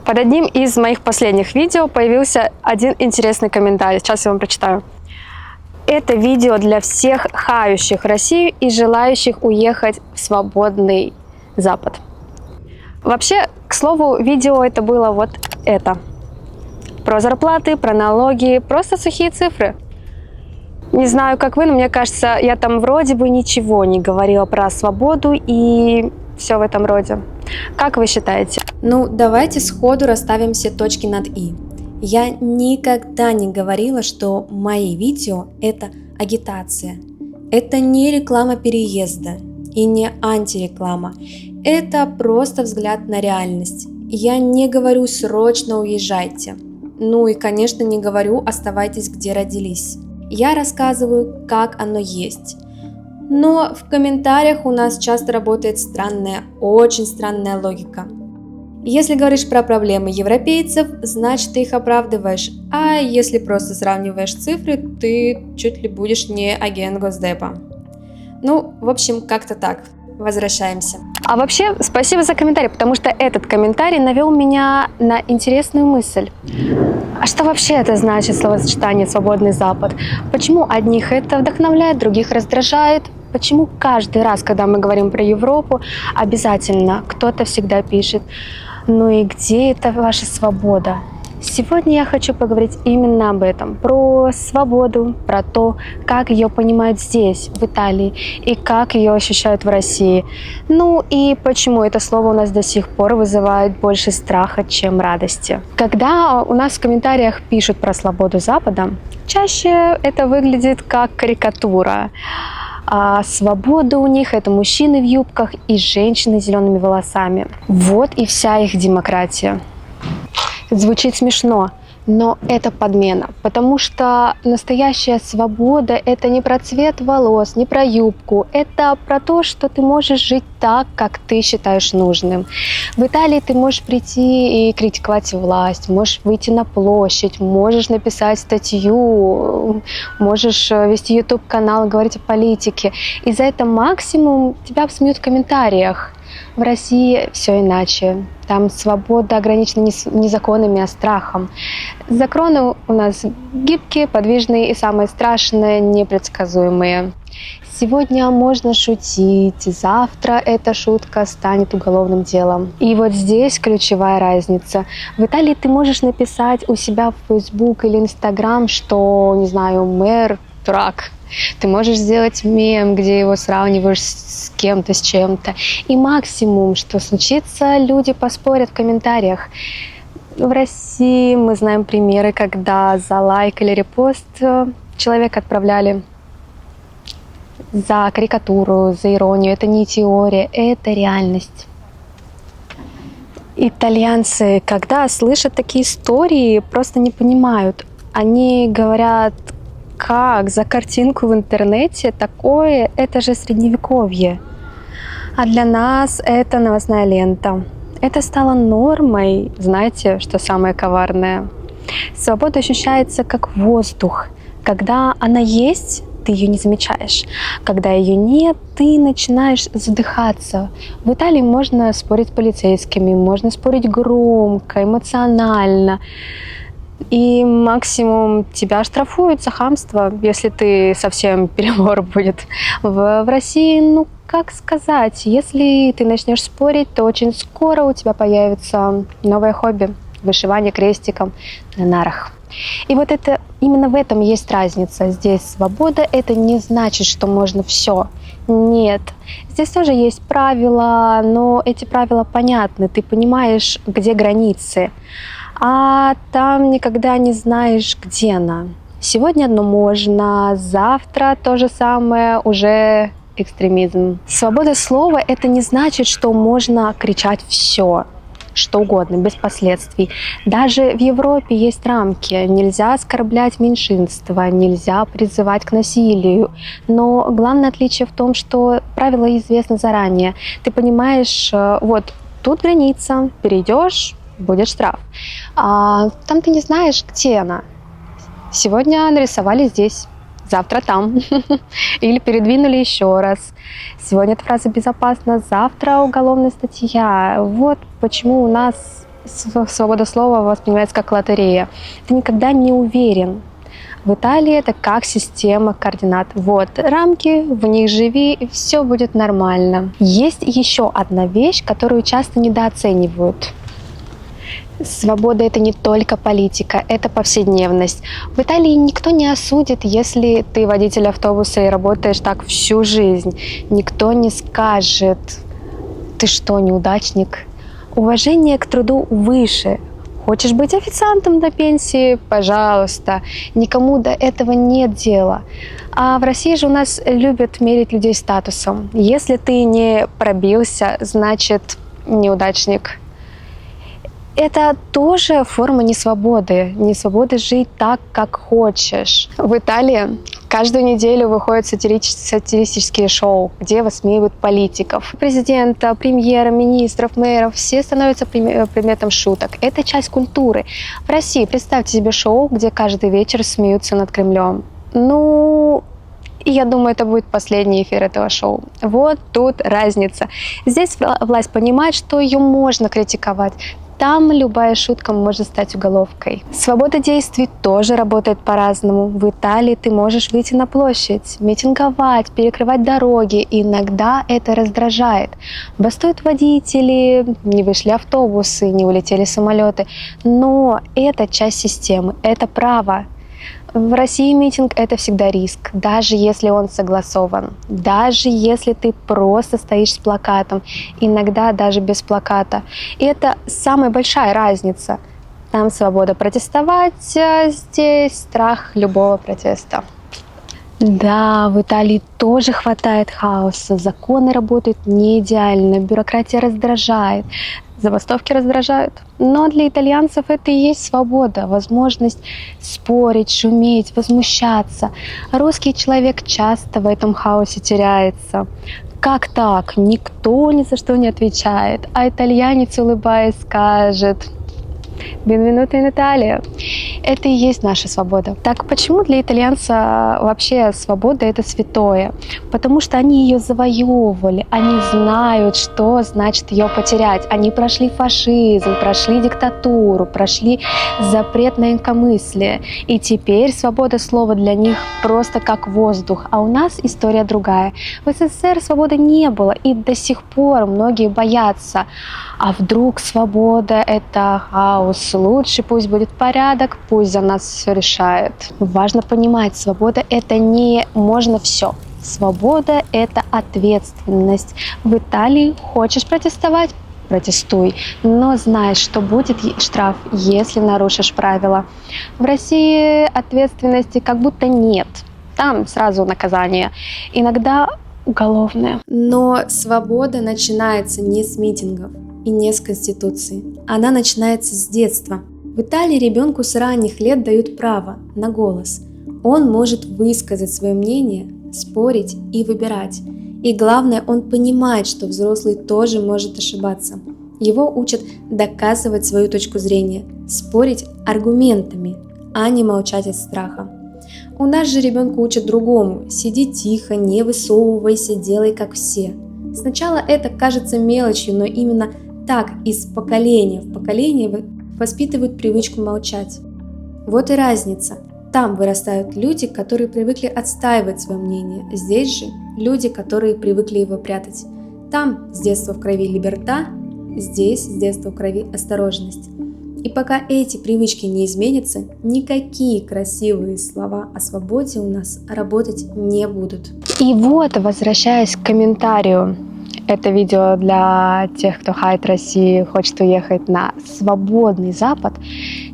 Под одним из моих последних видео появился один интересный комментарий. Сейчас я вам прочитаю. Это видео для всех хающих Россию и желающих уехать в свободный Запад. Вообще, к слову, видео это было вот это. Про зарплаты, про налоги, просто сухие цифры. Не знаю, как вы, но мне кажется, я там вроде бы ничего не говорила про свободу и все в этом роде. Как вы считаете? Ну, давайте сходу расставим все точки над «и». Я никогда не говорила, что мои видео – это агитация. Это не реклама переезда и не антиреклама. Это просто взгляд на реальность. Я не говорю «срочно уезжайте». Ну и, конечно, не говорю «оставайтесь, где родились». Я рассказываю, как оно есть. Но в комментариях у нас часто работает странная, очень странная логика. Если говоришь про проблемы европейцев, значит ты их оправдываешь, а если просто сравниваешь цифры, ты чуть ли будешь не агент Госдепа. Ну, в общем, как-то так. Возвращаемся. А вообще, спасибо за комментарий, потому что этот комментарий навел меня на интересную мысль. А что вообще это значит, словосочетание «свободный Запад»? Почему одних это вдохновляет, других раздражает? Почему каждый раз, когда мы говорим про Европу, обязательно кто-то всегда пишет: «Ну и где это ваша свобода?» Сегодня я хочу поговорить именно об этом, про свободу, про то, как ее понимают здесь, в Италии, и как ее ощущают в России. Ну и почему это слово у нас до сих пор вызывает больше страха, чем радости. Когда у нас в комментариях пишут про свободу Запада, чаще это выглядит как карикатура. А свобода у них — это мужчины в юбках и женщины с зелеными волосами. Вот и вся их демократия. Звучит смешно, но это подмена, потому что настоящая свобода – это не про цвет волос, не про юбку, это про то, что ты можешь жить так, как ты считаешь нужным. В Италии ты можешь прийти и критиковать власть, можешь выйти на площадь, можешь написать статью, можешь вести YouTube-канал, говорить о политике, и за это максимум тебя обсмеют в комментариях. В России все иначе. Там свобода ограничена не законами, а страхом. Законы у нас гибкие, подвижные и, самое страшное, непредсказуемые. Сегодня можно шутить, завтра эта шутка станет уголовным делом. И вот здесь ключевая разница. В Италии ты можешь написать у себя в Facebook или Instagram, что, не знаю, мэр дурак. Ты можешь сделать мем, где его сравниваешь с кем-то, с чем-то. И максимум, что случится, люди поспорят в комментариях. В России мы знаем примеры, когда за лайк или репост человека отправляли за карикатуру, за иронию. Это не теория, это реальность. Итальянцы, когда слышат такие истории, просто не понимают. Они говорят: как за картинку в интернете такое? Это же средневековье. А для нас это новостная лента. Это стало нормой. Знаете, что самое коварное? Свобода ощущается как воздух. Когда она есть, ты ее не замечаешь. Когда ее нет, ты начинаешь задыхаться. В Италии можно спорить с полицейскими, можно спорить громко, эмоционально. И максимум тебя штрафуют за хамство, если ты совсем перебор будет. В России, ну как сказать, если ты начнешь спорить, то очень скоро у тебя появится новое хобби – вышивание крестиком на нарах. И вот это, именно в этом есть разница. Здесь свобода – это не значит, что можно все. Нет. Здесь тоже есть правила, но эти правила понятны. Ты понимаешь, где границы. А там никогда не знаешь, где она. Сегодня одно можно, завтра то же самое, уже экстремизм. Свобода слова – это не значит, что можно кричать все, что угодно, без последствий. Даже в Европе есть рамки. Нельзя оскорблять меньшинства, нельзя призывать к насилию. Но главное отличие в том, что правила известны заранее. Ты понимаешь, вот тут граница, перейдешь – будет штраф. А там ты не знаешь, где она. Сегодня нарисовали здесь, завтра там. Или передвинули еще раз. Сегодня эта фраза безопасна, завтра уголовная статья. Вот почему у нас свобода слова воспринимается как лотерея. Ты никогда не уверен. В Италии это как система координат. Вот рамки, в них живи, и все будет нормально. Есть еще одна вещь, которую часто недооценивают. Свобода – это не только политика, это повседневность. В Италии никто не осудит, если ты водитель автобуса и работаешь так всю жизнь. Никто не скажет: ты что, неудачник? Уважение к труду выше. Хочешь быть официантом до пенсии? Пожалуйста. Никому до этого нет дела. А в России же у нас любят мерить людей статусом. Если ты не пробился, значит неудачник. Это тоже форма несвободы жить так, как хочешь. В Италии каждую неделю выходят сатирические шоу, где высмеивают политиков. Президента, премьера, министров, мэров, все становятся предметом шуток. Это часть культуры. В России представьте себе шоу, где каждый вечер смеются над Кремлем. И я думаю, это будет последний эфир этого шоу. Вот тут разница. Здесь власть понимает, что ее можно критиковать. Там любая шутка может стать уголовкой. Свобода действий тоже работает по-разному. В Италии ты можешь выйти на площадь, митинговать, перекрывать дороги. Иногда это раздражает. Бастуют водители, не вышли автобусы, не улетели самолеты. Но это часть системы, это право. В России митинг – это всегда риск, даже если он согласован, даже если ты просто стоишь с плакатом, иногда даже без плаката. И это самая большая разница. Там свобода протестовать, а здесь страх любого протеста. Да, в Италии тоже хватает хаоса, законы работают не идеально, бюрократия раздражает. Забастовки раздражают. Но для итальянцев это и есть свобода, возможность спорить, шуметь, возмущаться. Русский человек часто в этом хаосе теряется. Как так? Никто ни за что не отвечает. А итальянец, улыбаясь, скажет: «Benvenuto in Italia». Это и есть наша свобода. Так почему для итальянца вообще свобода – это святое? Потому что они ее завоевывали, они знают, что значит ее потерять. Они прошли фашизм, прошли диктатуру, прошли запрет на инакомыслие. И теперь свобода слова для них просто как воздух. А у нас история другая. В СССР свободы не было, и до сих пор многие боятся. А вдруг свобода – это хаос? Лучше пусть будет порядок, пусть за нас все решает. Важно понимать, свобода – это не можно все. Свобода – это ответственность. В Италии хочешь протестовать – протестуй, но знай, что будет штраф, если нарушишь правила. В России ответственности как будто нет. Там сразу наказание. Иногда уголовное. Но свобода начинается не с митингов и не с Конституции. Она начинается с детства. В Италии ребенку с ранних лет дают право на голос. Он может высказать свое мнение, спорить и выбирать. И главное, он понимает, что взрослый тоже может ошибаться. Его учат доказывать свою точку зрения, спорить аргументами, а не молчать от страха. У нас же ребенка учат другому. Сиди тихо, не высовывайся, делай как все. Сначала это кажется мелочью, но именно так из поколения в поколение воспитывают привычку молчать. Вот и разница. Там вырастают люди, которые привыкли отстаивать свое мнение. Здесь же люди, которые привыкли его прятать. Там с детства в крови либерта, здесь с детства в крови осторожность. И пока эти привычки не изменятся, никакие красивые слова о свободе у нас работать не будут. И вот, возвращаясь к комментарию, это видео для тех, кто хайт России, хочет уехать на свободный Запад.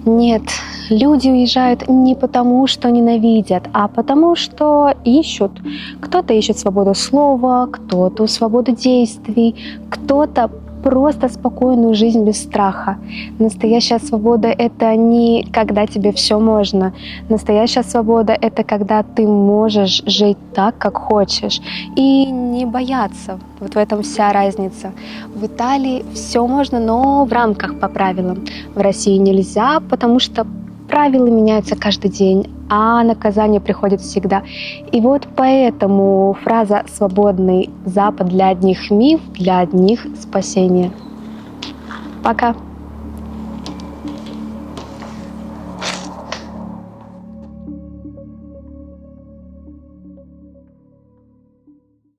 Нет, люди уезжают не потому, что ненавидят, а потому, что ищут. Кто-то ищет свободу слова, кто-то свободу действий, кто-то просто спокойную жизнь без страха. Настоящая свобода – это не когда тебе все можно. Настоящая свобода – это когда ты можешь жить так, как хочешь, и не бояться. Вот в этом вся разница. В Италии все можно, но в рамках, по правилам. В России нельзя, потому что правила меняются каждый день, а наказание приходит всегда. И вот поэтому фраза «свободный Запад» для одних миф, для одних спасение. Пока!